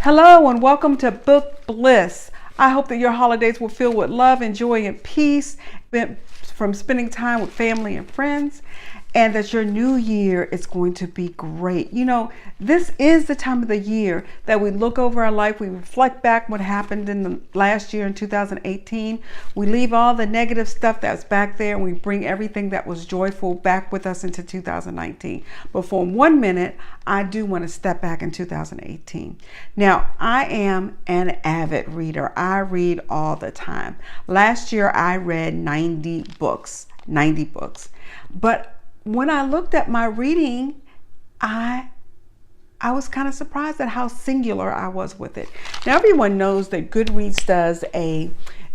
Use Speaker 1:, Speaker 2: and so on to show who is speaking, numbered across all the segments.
Speaker 1: Hello and welcome to Book Bliss. I hope that your holidays will fill with love and joy and peace from spending time with family and friends, and that your new year is going to be great. You know, this is the time of the year that we look over our life, we reflect back what happened in the last year in 2018. We leave all the negative stuff that's back there and we bring everything that was joyful back with us into 2019. But for 1 minute, I do want to step back in 2018. Now, I am an avid reader. I read all the time. Last year, I read 90 books. But when I looked at my reading, I was kind of surprised at how singular I was with it. Now, everyone knows that Goodreads does a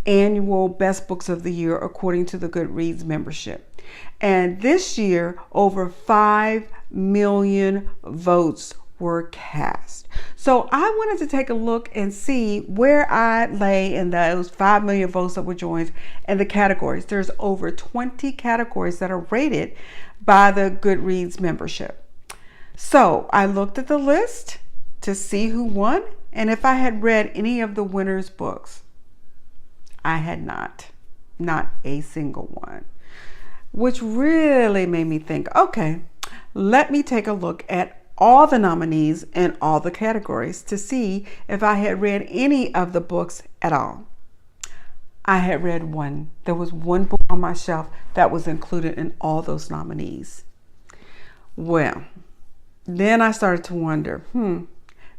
Speaker 1: annual best books of the year according to the Goodreads membership. And this year, over 5 million votes were cast. So I wanted to take a look and see where I lay in those 5 million votes that were joined and the categories. There's over 20 categories that are rated by the Goodreads membership. So I looked at the list to see who won and if I had read any of the winners' books. I had not a single one, which really made me think, okay, let me take a look at all the nominees in all the categories to see if I had read any of the books at all. I had read one. There was one book on my shelf that was included in all those nominees. Well, then I started to wonder,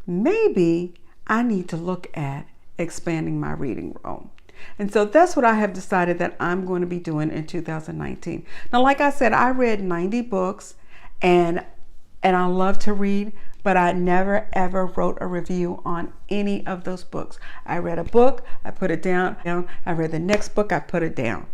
Speaker 1: maybe I need to look at expanding my reading room. And so that's what I have decided that I'm going to be doing in 2019. Now, like I said, I read 90 books and I love to read, but I never ever wrote a review on any of those books. I read a book, I put it down. I read the next book, I put it down.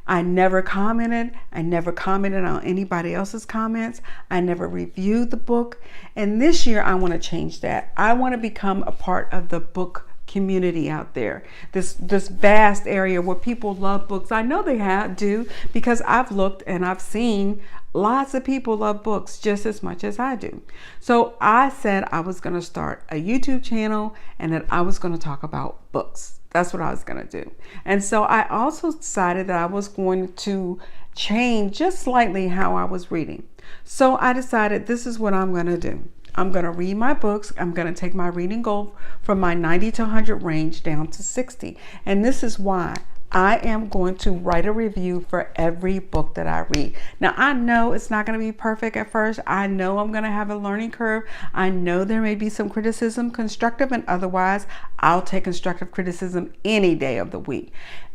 Speaker 1: I never commented. I never commented on anybody else's comments. I never reviewed the book. And this year I want to change that. I want to become a part of the book community out there, this vast area where people love books. I know they do because I've looked and I've seen lots of people love books just as much as I do. So I said I was going to start a YouTube channel and that I was going to talk about books. That's what I was going to do. And so I also decided that I was going to change just slightly how I was reading. So I decided this is what I'm going to do. I'm going to read my books. I'm going to take my reading goal from my 90 to 100 range down to 60. And this is why I am going to write a review for every book that I read. Now, I know it's not going to be perfect at first. I know I'm going to have a learning curve. I know there may be some criticism, constructive and otherwise. I'll take constructive criticism any day of the week.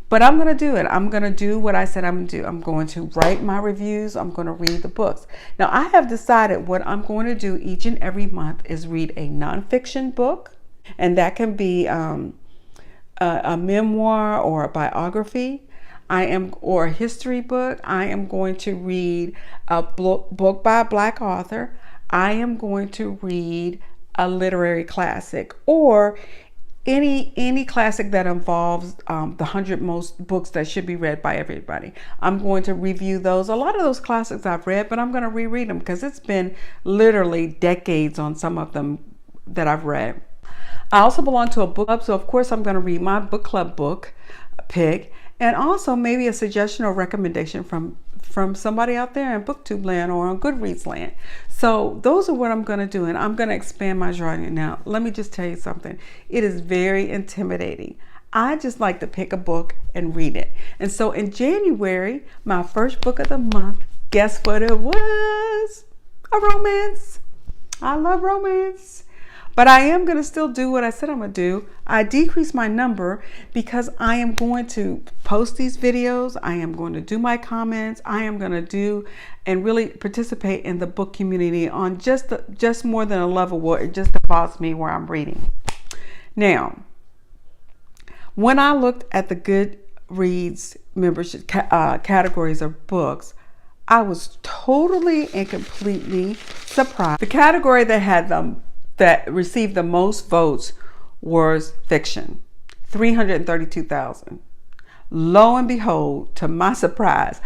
Speaker 1: But I'm going to do it. I'm going to do what I said I'm going to do. I'm going to write my reviews. I'm going to read the books. Now, I have decided what I'm going to do each and every month is read a nonfiction book. And that can be a memoir or a biography. Or a history book. I am going to read a book by a Black author. I am going to read a literary classic or any classic that involves the 100 most books that should be read by everybody. I'm going to review those. A lot of those classics I've read, but I'm going to reread them because it's been literally decades on some of them that I've read. I also belong to a book club, so of course I'm going to read my book club book pick, and also maybe a suggestion or recommendation from somebody out there in BookTube land or on Goodreads land. So those are what I'm going to do, and I'm going to expand my genre. Now, let me just tell you something. It is very intimidating. I just like to pick a book and read it. And so in January, my first book of the month, guess what it was? A romance. I love romance. But I am going to still do what I said I'm going to do. I decreased my number because I am going to post these videos. I am going to do my comments. I am going to do and really participate in the book community on just more than a level where it just involves me where I'm reading. Now, when I looked at the Goodreads membership categories of books, I was totally and completely surprised. The category that received the most votes was fiction, 332,000. Lo and behold, to my surprise,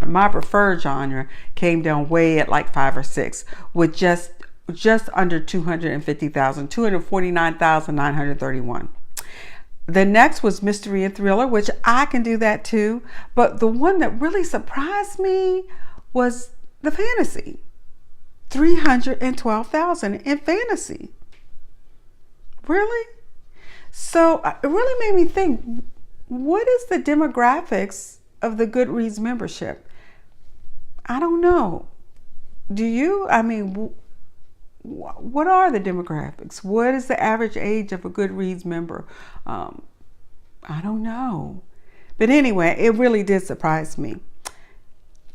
Speaker 1: my preferred genre came down way at like 5 or 6 with just just under 250,000, 249,931. The next was mystery and thriller, which I can do that too. But the one that really surprised me was the fantasy. 312,000 in fantasy. Really? So it really made me think, what is the demographics of the Goodreads membership? I don't know. Do you? I mean, what are the demographics? What is the average age of a Goodreads member? I don't know. But anyway, it really did surprise me.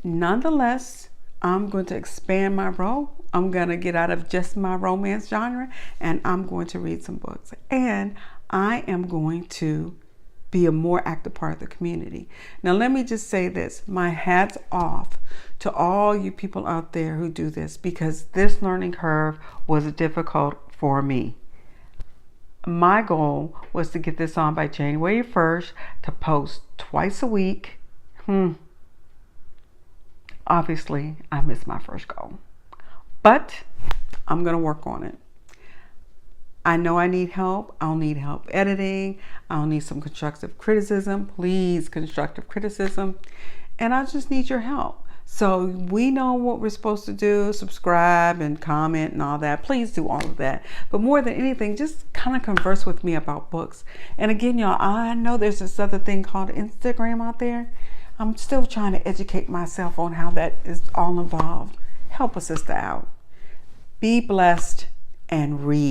Speaker 1: Nonetheless, I'm going to expand my role. I'm going to get out of just my romance genre, and I'm going to read some books. And I am going to be a more active part of the community. Now, let me just say this. My hat's off to all you people out there who do this, because this learning curve was difficult for me. My goal was to get this on by January 1st, to post twice a week. Obviously, I missed my first goal, but I'm going to work on it. I know I need help. I'll need help editing. I'll need some constructive criticism. Please, constructive criticism. And I just need your help. So we know what we're supposed to do. Subscribe and comment and all that. Please do all of that. But more than anything, just kind of converse with me about books. And again, y'all, I know there's this other thing called Instagram out there. I'm still trying to educate myself on how that is all involved. Help a sister out. Be blessed and read.